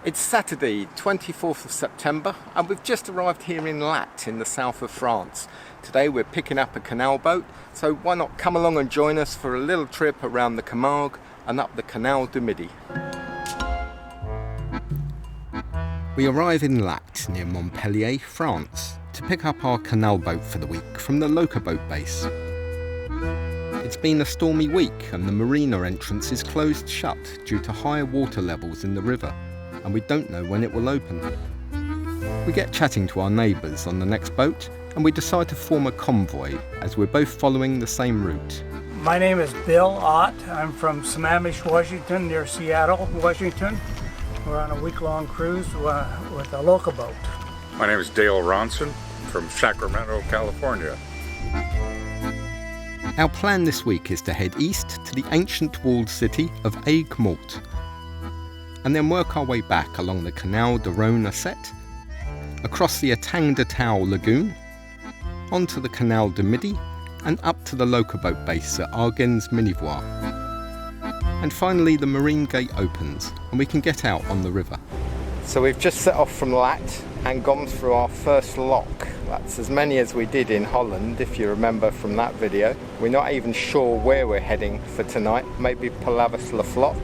It's Saturday, 24th of September, and we've just arrived here in Lattes in the south of France. Today we're picking up a canal boat, so why not come along and join us for a little trip around the Camargue and up the Canal du Midi. We arrive in Lattes near Montpellier, France, to pick up our canal boat for the week from the Loca Boat base. It's been a stormy week and the marina entrance is closed shut due to high water levels in the river, and we don't know when it will open. We get chatting to our neighbours on the next boat and we decide to form a convoy as we're both following the same route. My name is Bill Ott. I'm from Sammamish, Washington, near Seattle, Washington. We're on a week-long cruise with a Loca Boat. My name is Dale Ronsin from Sacramento, California. Our plan this week is to head east to the ancient walled city of Agde, and then work our way back along the Canal du Rhône à Sète, across the Etang de Thau lagoon, onto the Canal du Midi, and up to the Loca Boat base at Argens Minervois. And finally the marine gate opens and we can get out on the river. So we've just set off from Lattes and gone through our first lock. That's as many as we did in Holland, if you remember from that video. We're not even sure where we're heading for tonight. Maybe Palavas Le Flots,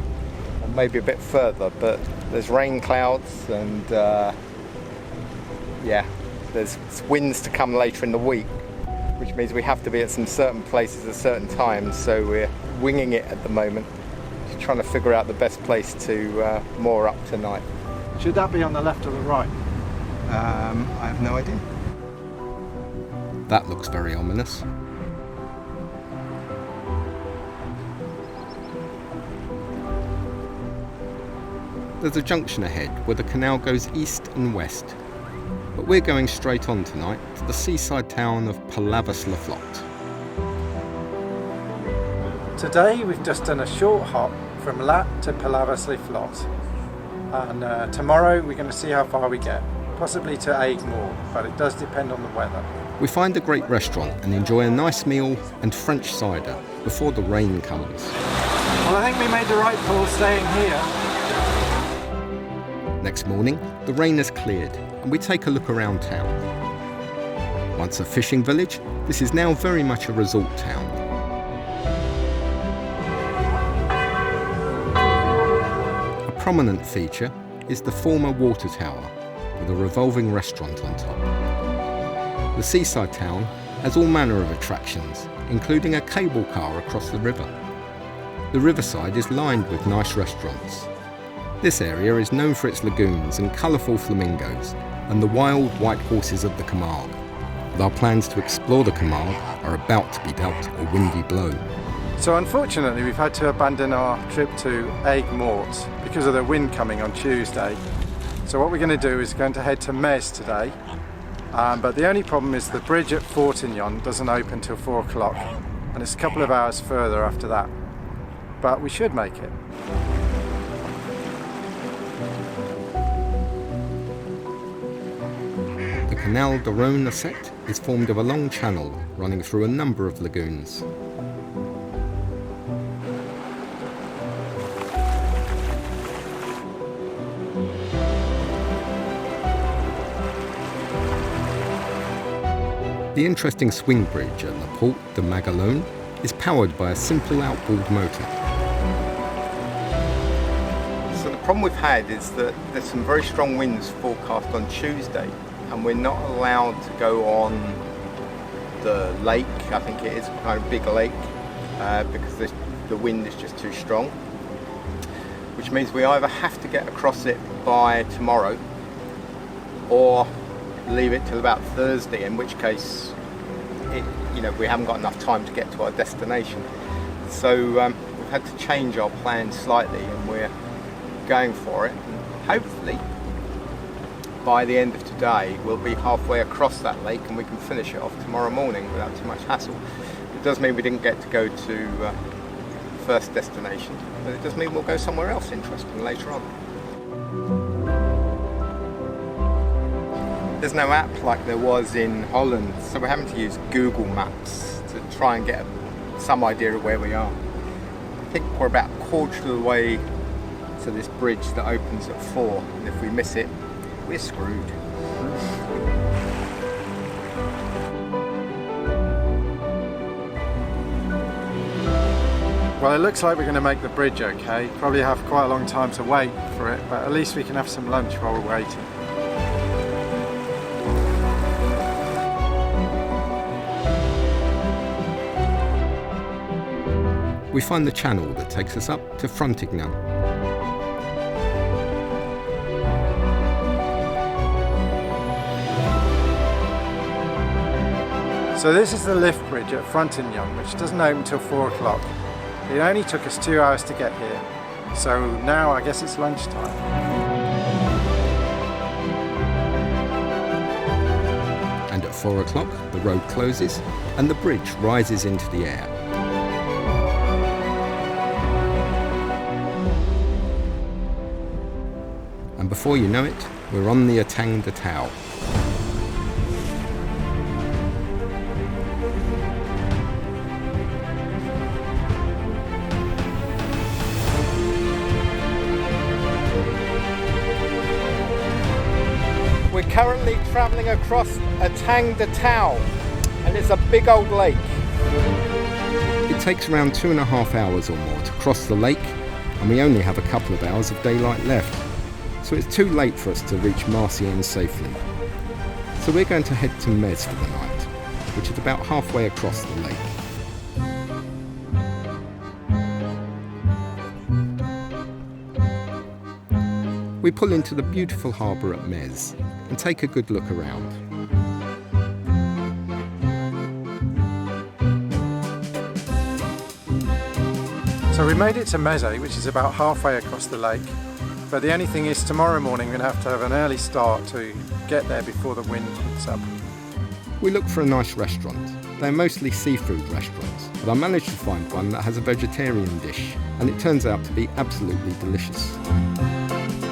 or maybe a bit further, but there's rain clouds and there's winds to come later in the week, which means we have to be at some certain places at certain times, so we're winging it at the moment, just trying to figure out the best place to moor up tonight. Should that be on the left or the right? I have no idea. That looks very ominous. There's a junction ahead where the canal goes east and west, but we're going straight on tonight to the seaside town of Palavas Le Flots. Today we've just done a short hop from Lattes to Palavas Le Flots, and tomorrow we're going to see how far we get, possibly to Agde, but it does depend on the weather. We find a great restaurant and enjoy a nice meal and French cider before the rain comes. Well, I think we made the right call staying here. Next morning, the rain has cleared and we take a look around town. Once a fishing village, this is now very much a resort town. A prominent feature is the former water tower with a revolving restaurant on top. The seaside town has all manner of attractions, including a cable car across the river. The riverside is lined with nice restaurants. This area is known for its lagoons and colourful flamingos and the wild white horses of the Camargue. But our plans to explore the Camargue are about to be dealt a windy blow. So unfortunately we've had to abandon our trip to Agde because of the wind coming on Tuesday. So what we're going to do is going to head to Meze today, but the only problem is the bridge at Fortignon doesn't open till 4 o'clock, and it's a couple of hours further after that, but we should make it. The Canal du Rhône à Sète is formed of a long channel running through a number of lagoons. The interesting swing bridge at the Port de MacLeod is powered by a simple outboard motor. So the problem we've had is that there's some very strong winds forecast on Tuesday, and we're not allowed to go on the lake, I think it is a kind of big lake, because the wind is just too strong, which means we either have to get across it by tomorrow or leave it till about Thursday, in which case we haven't got enough time to get to our destination. So we've had to change our plan slightly and we're going for it, and hopefully by the end of today we'll be halfway across that lake and we can finish it off tomorrow morning without too much hassle. It does mean we didn't get to go to first destination, but it does mean we'll go somewhere else interesting later on. There's no app like there was in Holland, so we're having to use Google Maps to try and get some idea of where we are. I think we're about a quarter of the way to this bridge that opens at 4, and if we miss it, we're screwed. Well, it looks like we're going to make the bridge okay. Probably have quite a long time to wait for it, but at least we can have some lunch while we're waiting. We find the channel that takes us up to Rethinking. So this is the lift bridge at Rethinking, which doesn't open till 4 o'clock. It only took us 2 hours to get here, so now I guess it's lunchtime. And at 4 o'clock, the road closes and the bridge rises into the air. And before you know it, we're on the Etang de Thau. We're currently travelling across Etang de Thau, and it's a big old lake. It takes around 2.5 hours or more to cross the lake, and we only have a couple of hours of daylight left. So it's too late for us to reach Marcienne safely. So we're going to head to Meze for the night, which is about halfway across the lake. We pull into the beautiful harbour at Meze and take a good look around. So we made it to Meze, which is about halfway across the lake. But the only thing is, tomorrow morning we're going to have an early start to get there before the wind picks up. We look for a nice restaurant. They're mostly seafood restaurants, but I managed to find one that has a vegetarian dish, and it turns out to be absolutely delicious.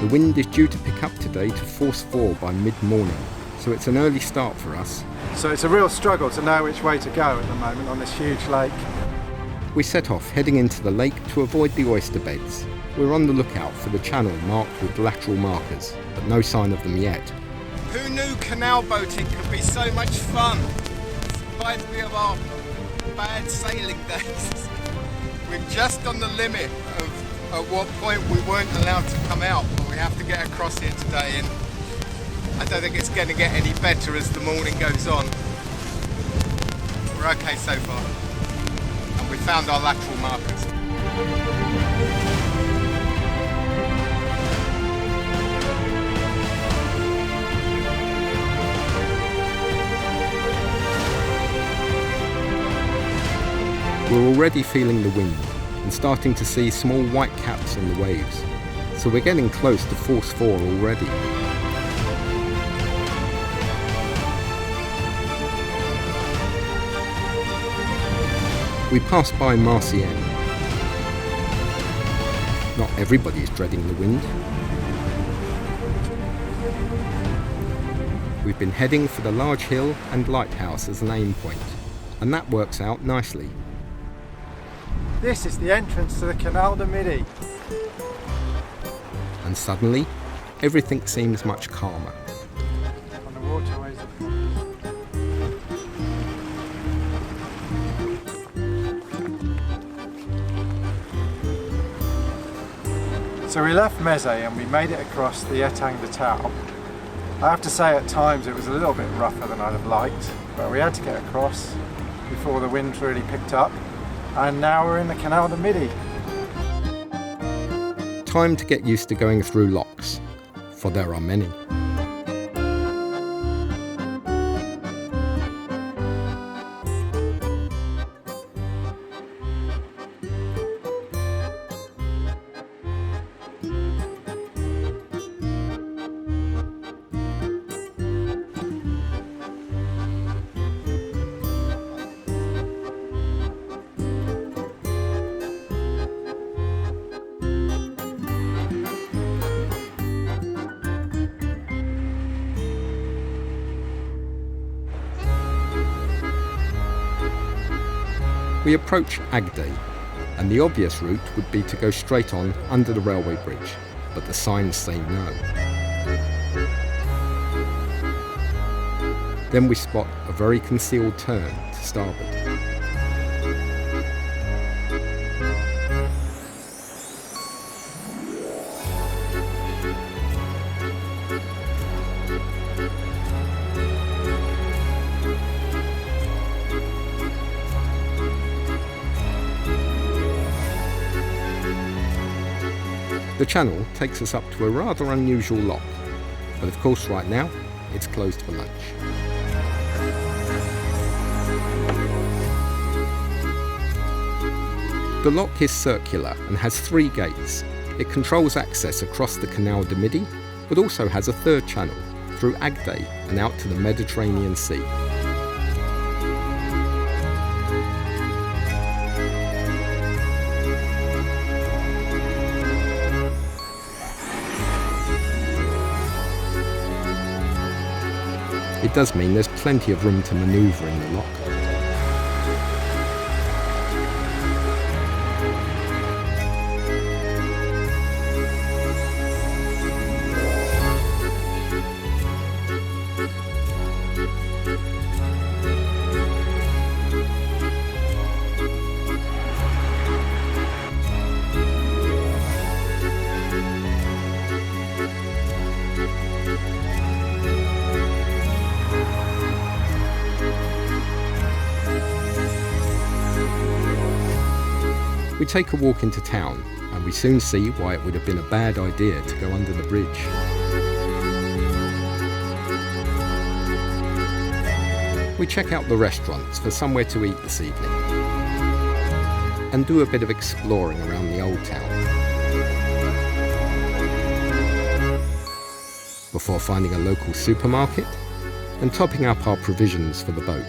The wind is due to pick up today to force 4 by mid-morning, so it's an early start for us. So it's a real struggle to know which way to go at the moment on this huge lake. We set off heading into the lake to avoid the oyster beds. We're on the lookout for the channel marked with lateral markers, but no sign of them yet. Who knew canal boating could be so much fun? Reminds me of our bad sailing days. We're just on the limit of at what point we weren't allowed to come out, but we have to get across here today, and I don't think it's going to get any better as the morning goes on. We're okay so far, and we found our lateral markers. We're already feeling the wind and starting to see small white caps on the waves, so we're getting close to force 4 already. We pass by Marcienne. Not everybody is dreading the wind. We've been heading for the large hill and lighthouse as an aim point, and that works out nicely. This is the entrance to the Canal du Midi. And suddenly, everything seems much calmer. On the waterways of So we left Meze and we made it across the Etang de Thau. I have to say at times it was a little bit rougher than I'd have liked, but we had to get across before the wind really picked up. And now we're in the Canal du Midi. Time to get used to going through locks, for there are many. We approach Agde, and the obvious route would be to go straight on under the railway bridge, but the signs say no. Then we spot a very concealed turn to starboard. The channel takes us up to a rather unusual lock, but of course right now it's closed for lunch. The lock is circular and has 3 gates. It controls access across the Canal du Midi, but also has a third channel through Agde and out to the Mediterranean Sea. It does mean there's plenty of room to manoeuvre in the lock. We take a walk into town, and we soon see why it would have been a bad idea to go under the bridge. We check out the restaurants for somewhere to eat this evening, and do a bit of exploring around the old town, before finding a local supermarket and topping up our provisions for the boat.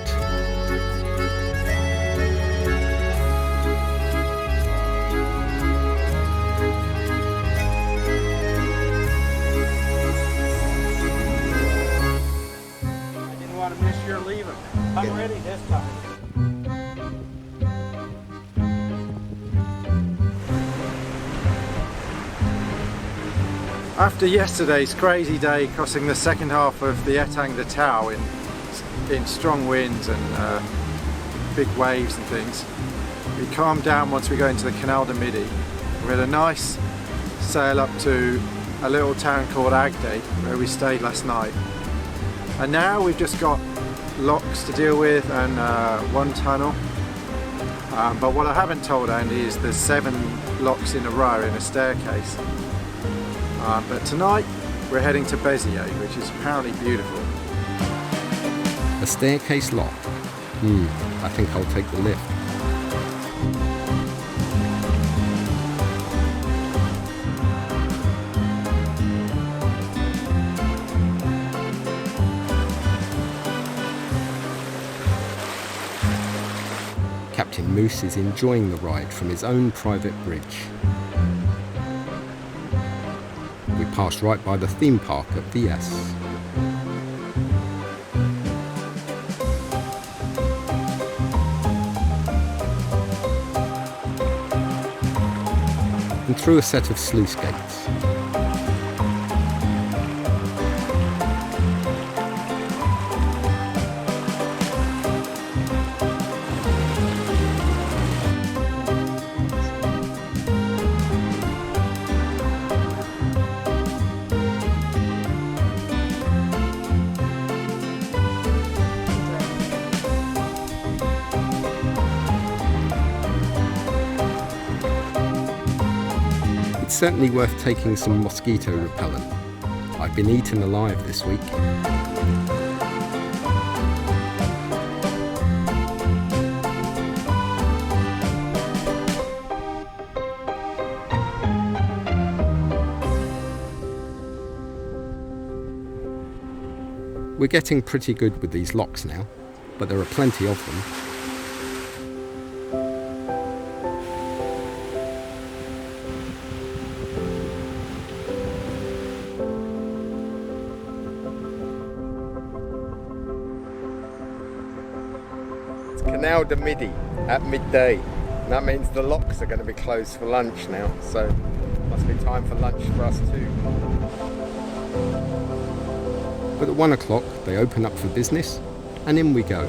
I'm ready this time. After yesterday's crazy day crossing the second half of the Etang de Thau in strong winds and big waves and things, we calmed down once we got into the Canal du Midi. We had a nice sail up to a little town called Agde where we stayed last night. And now we've just got locks to deal with and one tunnel, but what I haven't told Andy is there's 7 locks in a row in a staircase, but tonight we're heading to Béziers, which is apparently beautiful. A staircase lock? I think I'll take the lift. Captain Moose is enjoying the ride from his own private bridge. We passed right by the theme park at VS. And through a set of sluice gates. It's certainly worth taking some mosquito repellent. I've been eaten alive this week. We're getting pretty good with these locks now, but there are plenty of them. Canal du Midi at midday. And that means the locks are going to be closed for lunch now, so must be time for lunch for us too. But at 1 o'clock they open up for business, and in we go.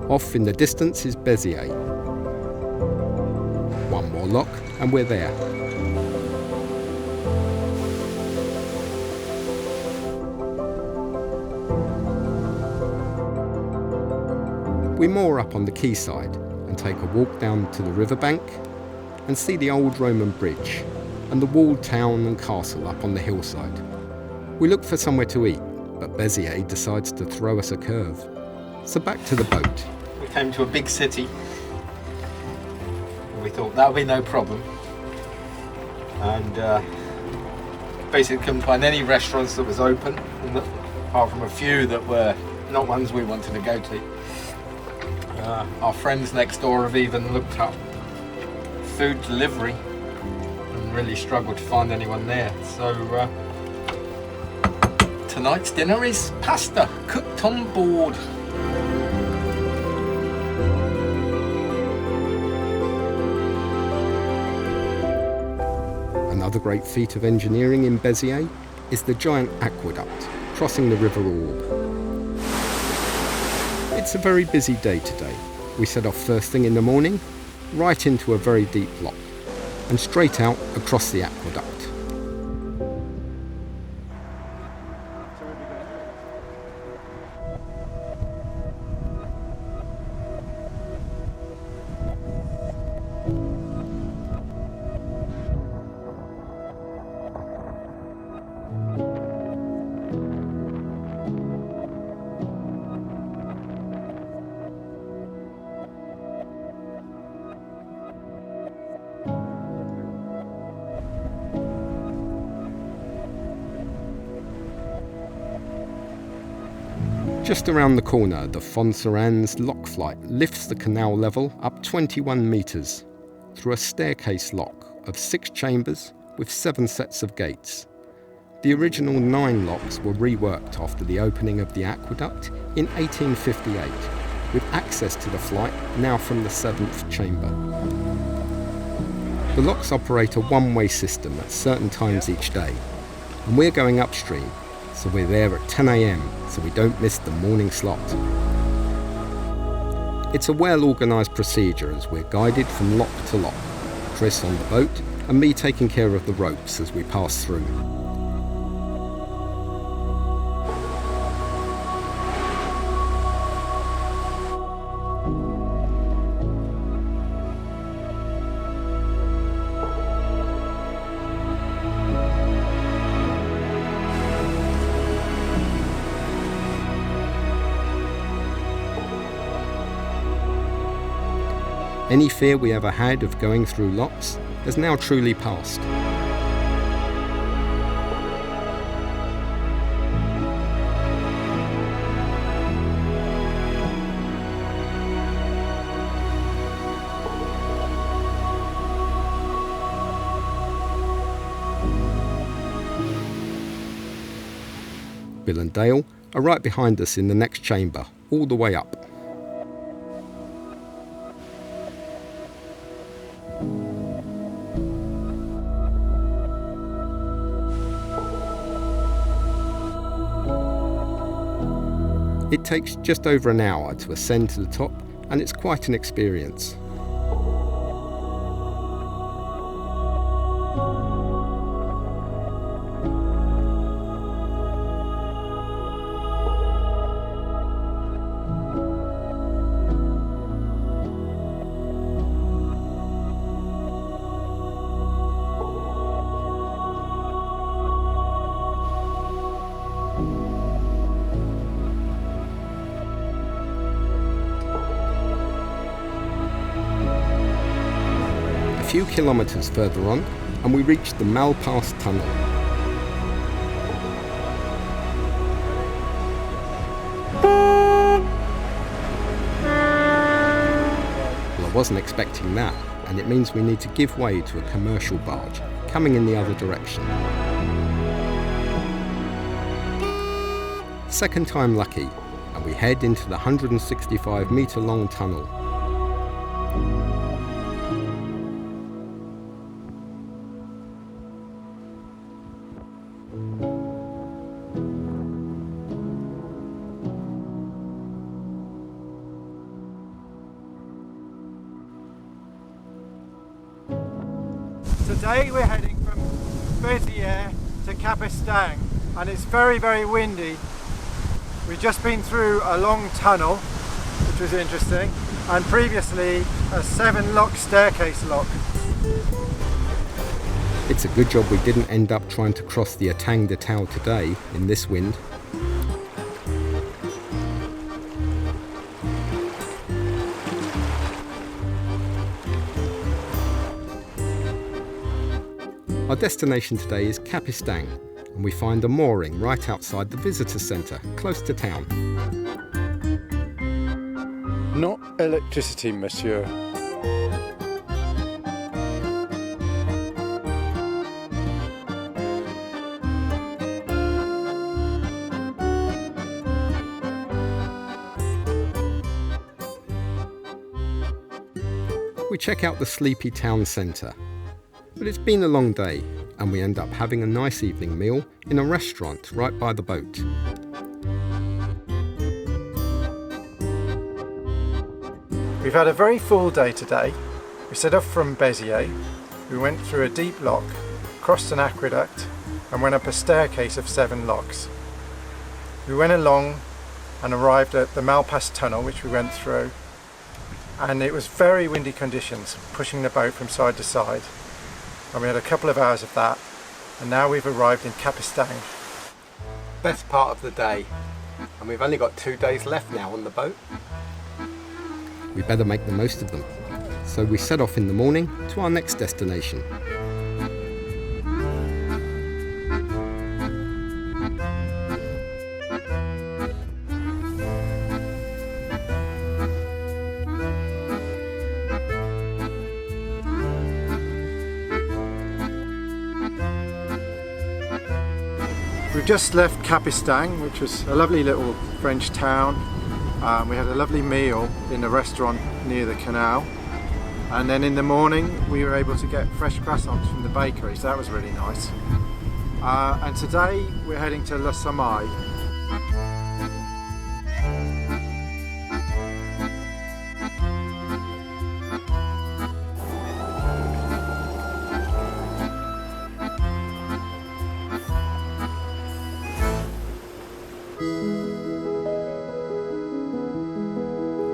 Off in the distance is Béziers. One more lock and we're there. We moor up on the quayside and take a walk down to the riverbank and see the old Roman bridge and the walled town and castle up on the hillside. We look for somewhere to eat, but Béziers decides to throw us a curve. So back to the boat. We came to a big city. We thought that would be no problem. And basically couldn't find any restaurants that was open, apart from a few that were not ones we wanted to go to. Our friends next door have even looked up food delivery and really struggled to find anyone there. So tonight's dinner is pasta cooked on board. Another great feat of engineering in Béziers is the giant aqueduct crossing the River Orbe. It's a very busy day today. We set off first thing in the morning, right into a very deep lock, and straight out across the aqueduct. Just around the corner, the Fonséranes lock flight lifts the canal level up 21 metres through a staircase lock of 6 chambers with 7 sets of gates. The original 9 locks were reworked after the opening of the aqueduct in 1858, with access to the flight now from the 7th chamber. The locks operate a one-way system at certain times each day, and we're going upstream, so we're there at 10 AM so we don't miss the morning slot. It's a well-organised procedure as we're guided from lock to lock, Chris on the boat and me taking care of the ropes as we pass through. Any fear we ever had of going through locks has now truly passed. Bill and Dale are right behind us in the next chamber, all the way up. It takes just over an hour to ascend to the top, and it's quite an experience. few kilometres further on and we reached the Malpas tunnel. Well, I wasn't expecting that, and it means we need to give way to a commercial barge coming in the other direction. Second time lucky, and we head into the 165 metre long tunnel. Today we're heading from Béziers to Capestang, and it's very, very windy. We've just been through a long tunnel, which was interesting, and previously a 7-lock staircase lock. It's a good job we didn't end up trying to cross the Etang de Thau today in this wind. Our destination today is Capestang, and we find a mooring right outside the visitor centre, close to town. Not electricity, monsieur. We check out the sleepy town centre. But it's been a long day, and we end up having a nice evening meal in a restaurant right by the boat. We've had a very full day today. We set off from Béziers, we went through a deep lock, crossed an aqueduct, and went up a staircase of 7 locks. We went along and arrived at the Malpas tunnel, which we went through, and it was very windy conditions, pushing the boat from side to side. And we had a couple of hours of that, and now we've arrived in Capestang. Best part of the day, and we've only got 2 days left now on the boat. We better make the most of them. So we set off in the morning to our next destination. We've just left Capestang, which was a lovely little French town. We had a lovely meal in a restaurant near the canal, and then in the morning we were able to get fresh croissants from the bakery, so that was really nice. And today we're heading to Le Somail.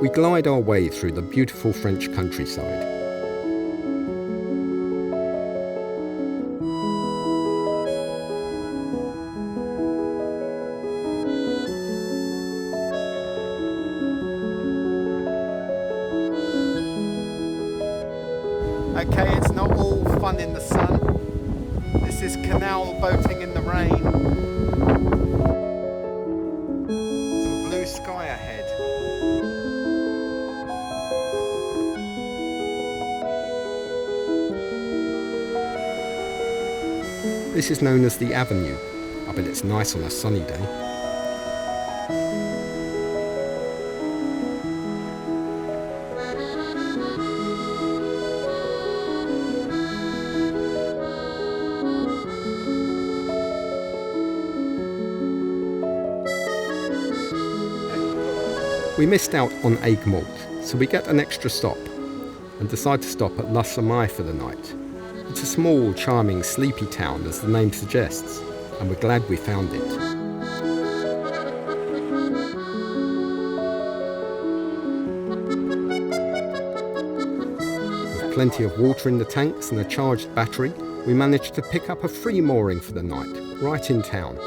We glide our way through the beautiful French countryside. Okay, it's not all fun in the sun. This is canal boating in the rain. Some blue sky ahead. This is known as the Avenue. I bet it's nice on a sunny day. We missed out on Agde, so we get an extra stop and decide to stop at Le Somail for the night. It's a small, charming, sleepy town, as the name suggests, and we're glad we found it. With plenty of water in the tanks and a charged battery, we managed to pick up a free mooring for the night, right in town.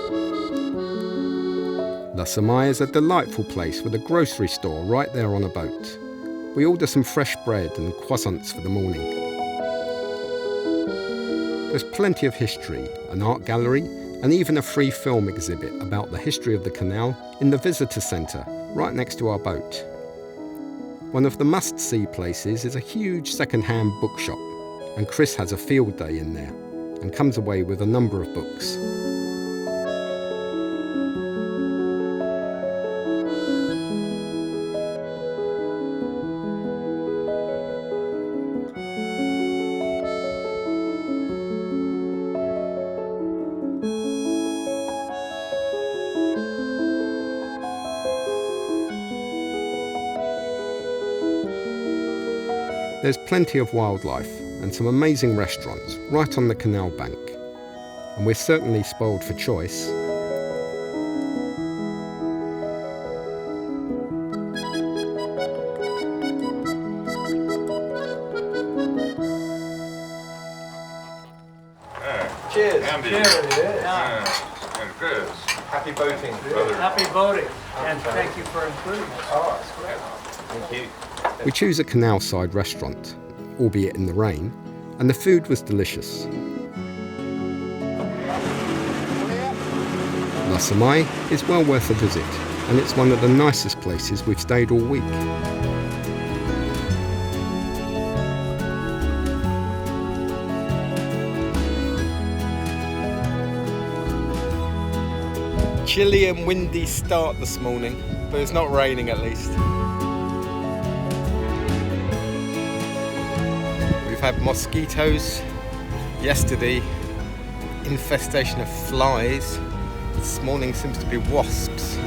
Le Somail is a delightful place with a grocery store right there on a boat. We order some fresh bread and croissants for the morning. There's plenty of history, an art gallery, and even a free film exhibit about the history of the canal in the visitor centre, right next to our boat. One of the must-see places is a huge second-hand bookshop, and Chris has a field day in there, and comes away with a number of books. There's plenty of wildlife and some amazing restaurants right on the canal bank, and we're certainly spoiled for choice. Cheers. Andy. And Chris. Happy boating. Happy boating, and thank you for including us. Oh, that's great. Thank you. We choose a canal-side restaurant, albeit in the rain, and the food was delicious. Le Somail is well worth a visit, and it's one of the nicest places we've stayed all week. Chilly and windy start this morning, but it's not raining at least. We've had mosquitoes yesterday, infestation of flies. This morning seems to be wasps.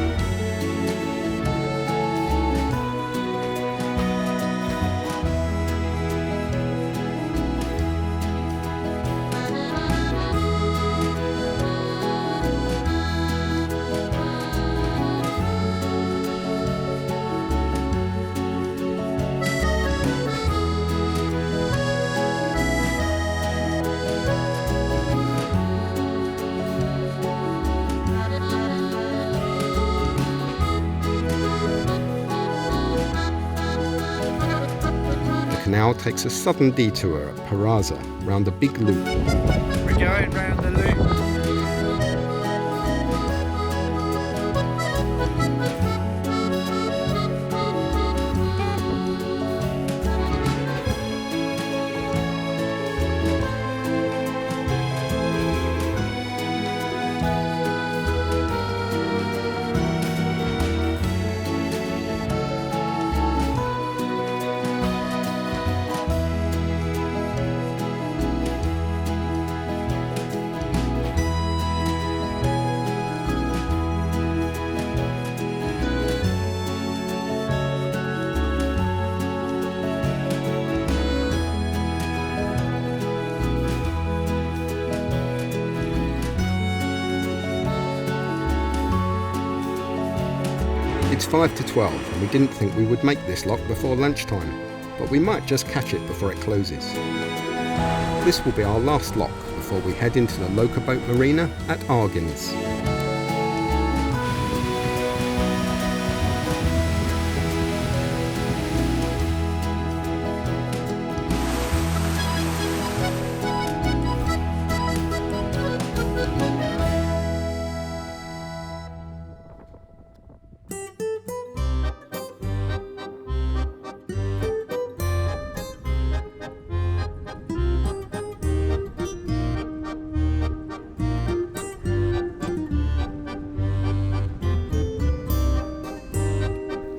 The canal takes a sudden detour at Paraza round a big loop. We're going round the loop. It's 5 to 12 and we didn't think we would make this lock before lunchtime, but we might just catch it before it closes. This will be our last lock before we head into the Loca Boat marina at Argens.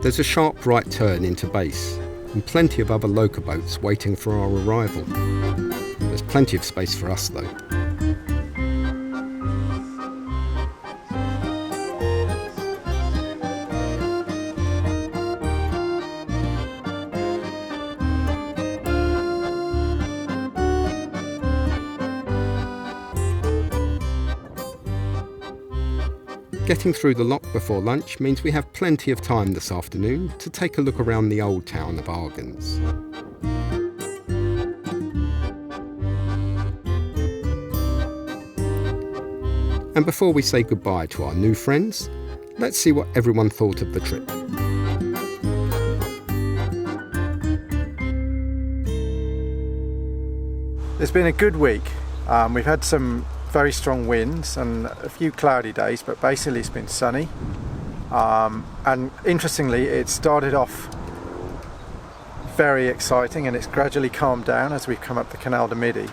There's a sharp right turn into base, and plenty of other Loca boats waiting for our arrival. There's plenty of space for us though. Getting through the lock before lunch means we have plenty of time this afternoon to take a look around the old town of Argens. And before we say goodbye to our new friends, let's see what everyone thought of the trip. It's been a good week. We've had some very strong winds and a few cloudy days, but basically it's been sunny. And interestingly, it started off very exciting and it's gradually calmed down as we've come up the Canal du Midi.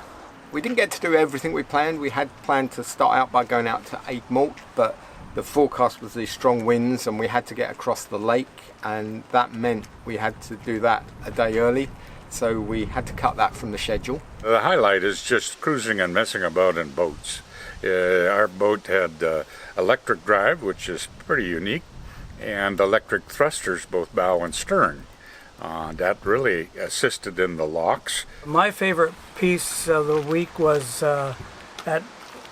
We didn't get to do everything we planned. We had planned to start out by going out to Agde, but the forecast was these strong winds and we had to get across the lake, and that meant we had to do that a day early. So we had to cut that from the schedule. The highlight is just cruising and messing about in boats. Our boat had electric drive, which is pretty unique, and electric thrusters, both bow and stern. That really assisted in the locks. My favorite piece of the week was at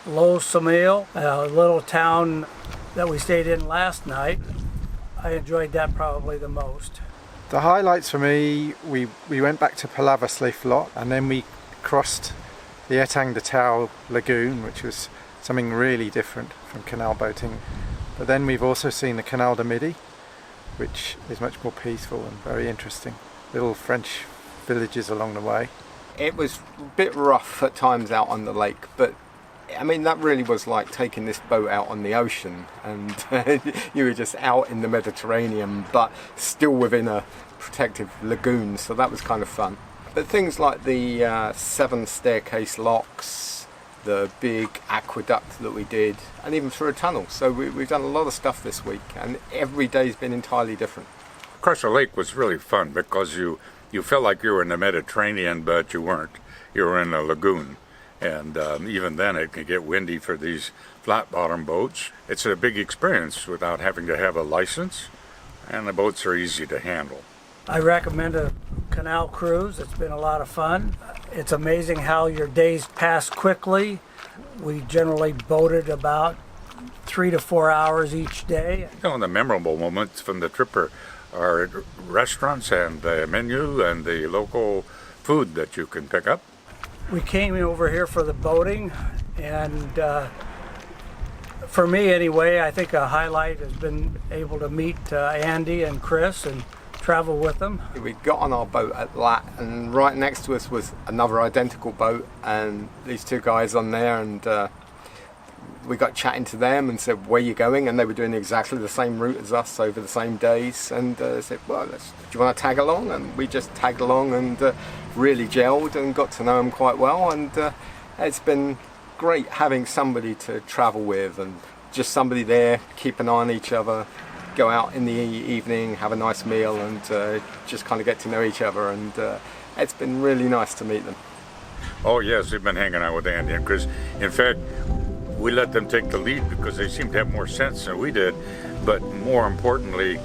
Le Somail, a little town that we stayed in last night. I enjoyed that probably the most. The highlights for me, we went back to Palavas Flots, and then we crossed the Etang de Thau lagoon, which was something really different from canal boating. But then we've also seen the Canal du Midi, which is much more peaceful and very interesting. Little French villages along the way. It was a bit rough at times out on the lake, but I mean, that really was like taking this boat out on the ocean, and you were just out in the Mediterranean, but still within a protective lagoon, so that was kind of fun. But things like the 7 staircase locks, the big aqueduct that we did, and even through a tunnel. So we've done a lot of stuff this week, and every day's been entirely different. Across the lake was really fun because you felt like you were in the Mediterranean, but you weren't. You were in a lagoon. And even then it can get windy for these flat bottom boats. It's a big experience without having to have a license, and the boats are easy to handle. I recommend a canal cruise. It's been a lot of fun. It's amazing how your days pass quickly. We generally boated about 3 to 4 hours each day. You know, the memorable moments from the trip are restaurants and the menu and the local food that you can pick up. We came over here for the boating, and for me anyway, I think a highlight has been able to meet Andy and Chris and travel with them. We got on our boat at Lattes, and right next to us was another identical boat, and these two guys on there, and we got chatting to them and said, where are you going? And they were doing exactly the same route as us over the same days, and said, well, do you want to tag along? And we just tagged along and really gelled and got to know them quite well, and it's been great having somebody to travel with, and just somebody there, keep an eye on each other, go out in the evening, have a nice meal, and just kind of get to know each other, and it's been really nice to meet them. Oh yes, we've been hanging out with Andy and Chris. In fact, we let them take the lead because they seemed to have more sense than we did, but more importantly,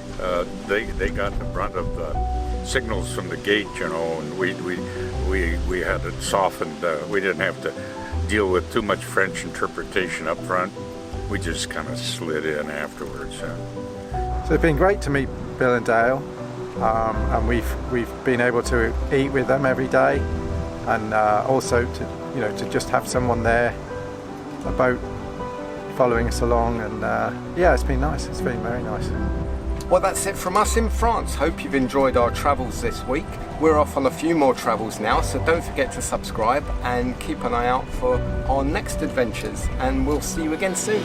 they got the brunt of the signals from the gate, you know, and we had it softened. We didn't have to deal with too much French interpretation up front. We just kind of slid in afterwards. So it's been great to meet Bill and Dale, and we've been able to eat with them every day, and also to just have someone there, a boat following us along, and yeah, it's been nice. It's been very nice. Well, that's it from us in France. Hope you've enjoyed our travels this week. We're off on a few more travels now, so don't forget to subscribe and keep an eye out for our next adventures, and we'll see you again soon.